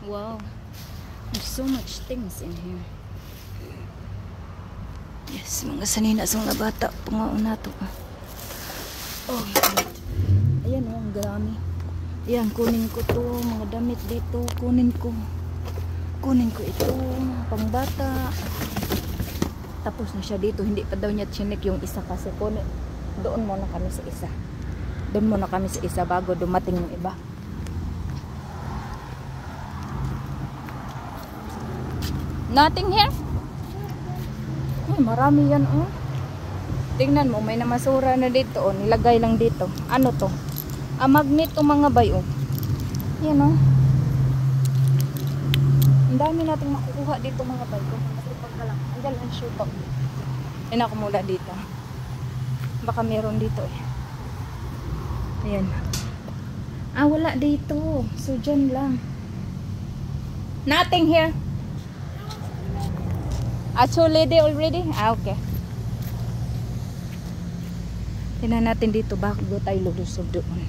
Wow, there's so much things in here. Yes, mga sanina sa mga bata. Pungaon na to. Oh my God. Ayan oh, ang garami. Ayan, kunin ko to. Mga damit dito. Kunin ko ito. Pangbata. Tapos na siya dito. Hindi pa daw niya chinik yung isa kasi kunin. Doon muna kami sa isa. Bago dumating yung iba. Nothing here? Ay, marami yan oh. Tingnan mo, may namasura na dito oh. Nilagay lang dito. Ano to? Magnet to mga bay oh. Yan oh. Ang dami nating makukuha dito mga bay. Kung masipag ka lang. Andiyan lang shoe bag. Yan ako mula dito. Baka meron dito eh. Ayan. Wala dito. So dyan lang. Nothing here. So lady already? Okay. Tingnan natin dito bago tayo lulusog doon.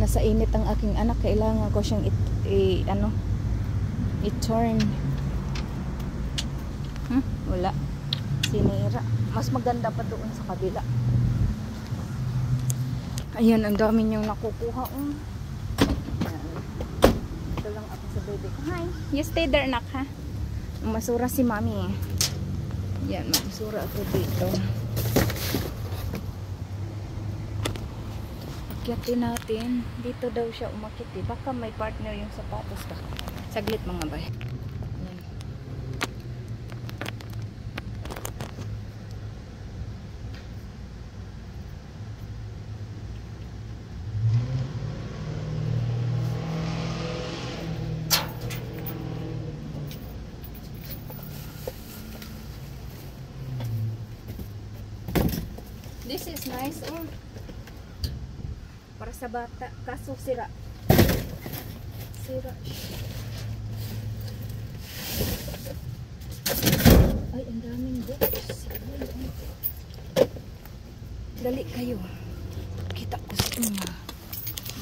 Nasa init ang aking anak. Kailangan ko siyang i-turn. Wala. Sinira. Mas maganda pa doon sa kabila. Ayan, ang dami niyong nakukuha. Ito lang ako sa baby ko. Hi. You stay there, anak, ha? Masura si mami. Yan, masura ako dito. Akyatin natin. Dito daw siya umakit eh. Baka may partner yung sapatos ka. Saglit mga bay. Yan. This is nice oh. Para sa bata. Kaso sira. Ay, ang daming books. Dali kayo. Kita ko sa inyo.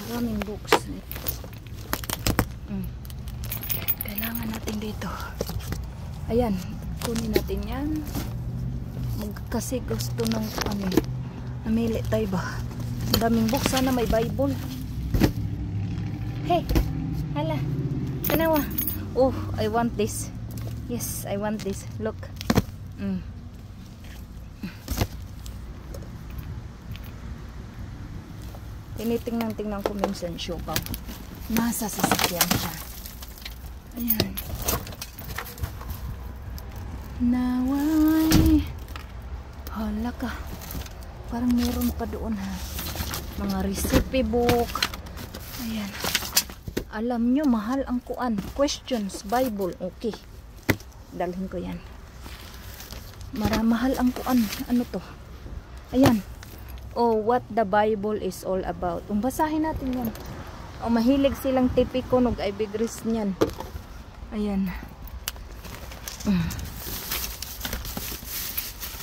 Maraming books. Kailangan natin dito. Ayan. Kunin natin yan. Kasi gusto ng namili tayo ba? Ang daming book. Sana may Bible. Hey! Hala! Kanawa! Oh, I want this. Yes, I want this. Look. Tinitingnan ko minsan siopaw. Nasa sasakyan siya. Ayan. Naway. Hala ka. Parang meron pa doon ha. Mga recipe book. Ayan. Alam nyo, mahal ang kuan. Questions, Bible. Okay. Dalhin ko yan. Mahal ang kuan. Ano to? Ayan. Oh, what the Bible is all about. Basahin natin yan. Oh, mahilig silang tipiko nog ay bigris niyan. Ayan.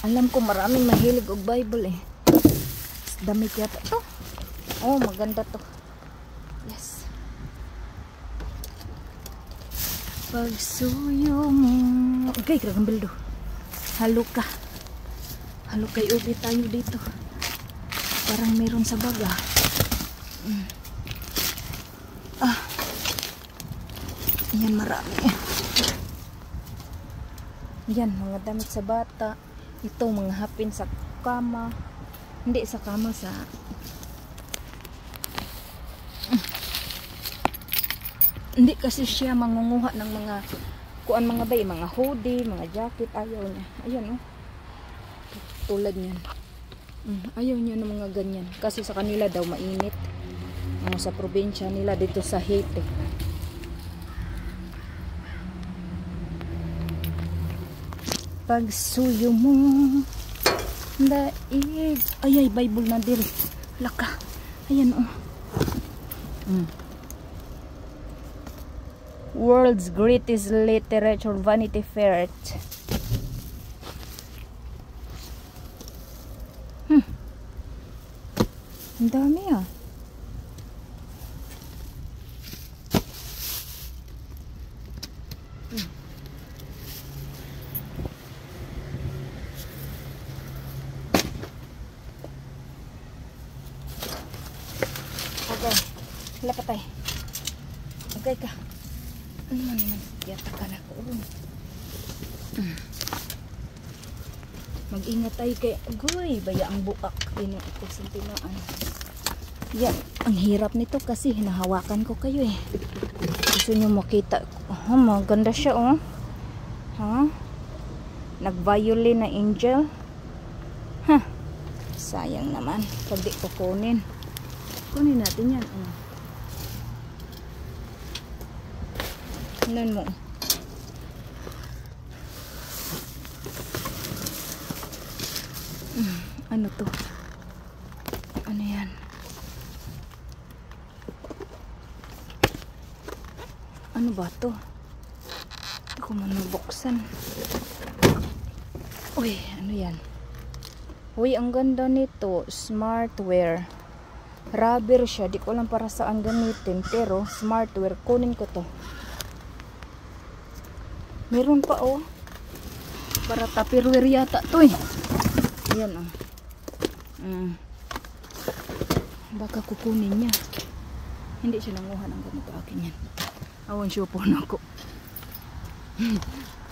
Alam ko maraming mahilig og Bible eh. Damit yata to. Oh, maganda to. Yes. Pagsuyo mo. Okay, kragang bildo. Halo ka. Halo kay ubi tayo dito. Parang meron sa baga. Yan, marami. Yan, mga damit sa bata. Ito, mga hapin sa kama. Hindi sa kama, sa hindi kasi siya mangunguha ng mga kuan mga bay, mga hoodie, mga jacket. Ayaw niya. Ayan oh. Tulad niyan. Ayaw niya ng mga ganyan. Kasi sa kanila daw mainit. Sa probinsya nila dito sa Haiti. Pagsuyo mo daig. Ay, Bible na diri. Laka. Ayan oh. World's Greatest Literature, Vanity Fair. Ang dami ah. Okay. Wala patay. Okay ka. Ano man naman? Yatakan ako. Mag-ingat tayo kay agoy. Baya ang buak. Ini ito sintinaan. Yan. Ang hirap nito kasi hinahawakan ko kayo eh. Gusto nyo makita. Oh, maganda siya oh. Ha? Nag-violin na angel. Ha? Sayang naman. Pag di ko kunin. Kunin natin yan. Tingnan mo. Ano to? Ano yan? Ano ba to? Hindi ko manubuksan. Uy, ano yan? Uy, ang ganda nito. Smartwear. Rubber siya. Di ko lang para saan gamitin. Pero, smartwear. Kunin ko to. Meron pa oh. Para tupperware yata to eh. Ayan oh. Baka kukunin niya. Hindi siya nanguhan ang ganito akin yan. Awan siya po na ako.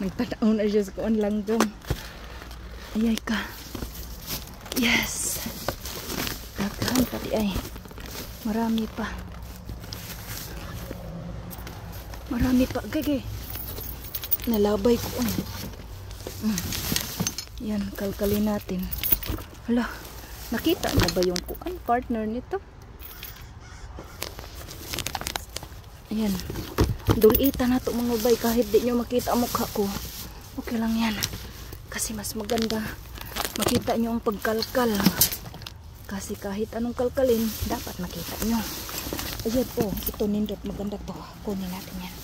Nagpataon na siya sa kuan lang dong. Ayay ka. Yes. Daghan pati ay. Marami pa. Marami pa. Gage. Nalabay ko. Yan, kalkalin natin. Hala, nakita na ba yung kuan partner nito? Ayan. Dulita na to mga bay. Kahit di nyo makita ang mukha ko. Okay lang yan. Kasi mas maganda makita nyo ang pagkalkal. Kasi kahit anong kalkalin, dapat makita nyo. Ayan po, ito nindot. Maganda to. Kunin natin yan.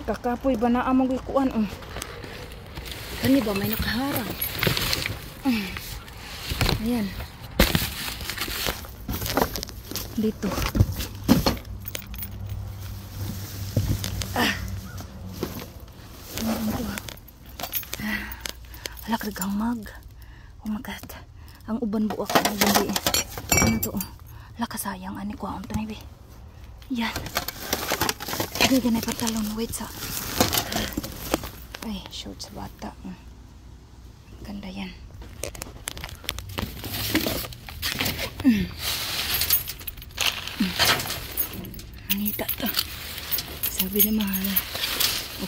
Kakapoy ba na amang kuan? Kani ba may nakaharang? Ayan. Dito. Alak regang mag. Oh my god. Ang uban buak ang hindi. Ano to? Lakasayang ani ko ang tanibi. Yan. Agay ganay pantalon. Wait sa. Ay, shorts bata. Ganda yan. Manita to. Sabi na mahal.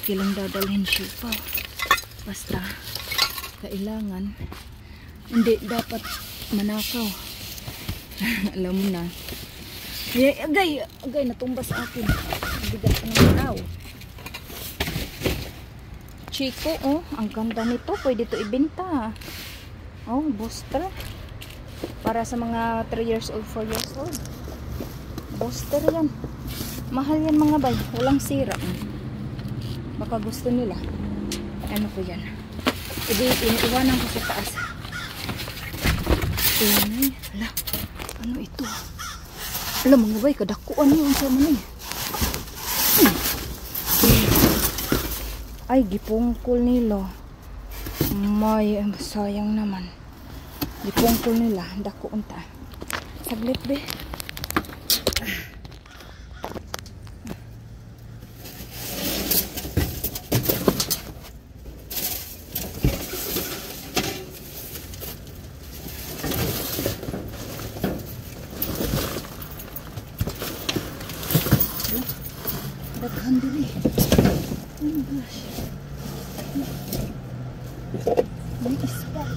Okay lang dadalhin siya pa. Basta kailangan hindi dapat manakaw. Alam mo na. Agay natumba sa akin. Bigat ng tao. Chico, oh, ang ganda nito. Pwede ito ibenta. Oh, booster. Para sa mga 3 years old, 4 years old. Booster yan. Mahal yan mga bay. Walang sira. Baka gusto nila. Ano ko yan? Iniiwanan ko sa taas. Tunay. Ala, ano ito? Ala mga bay, kadakuan yun sa manay. Ay, gipungkol nila. May, sayang naman. Gipungkol nila. Dako unta. Saglit be. Daghan dili. Oh my gosh. May ispat.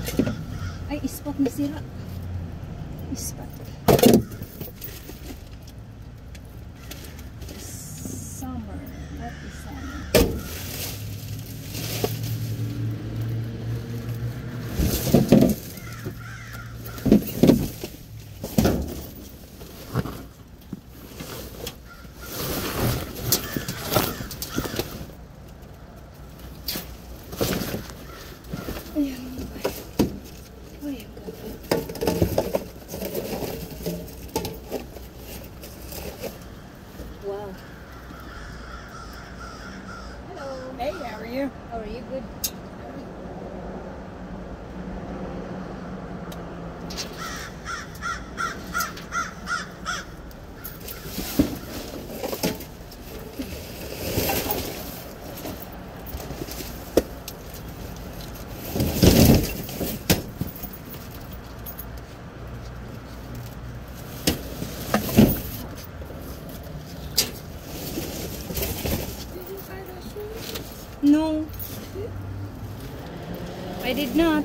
Ay, ispat na sira. Ispat. Summer. Happy summer. Ayan. Ay, Are you good? No, I did not.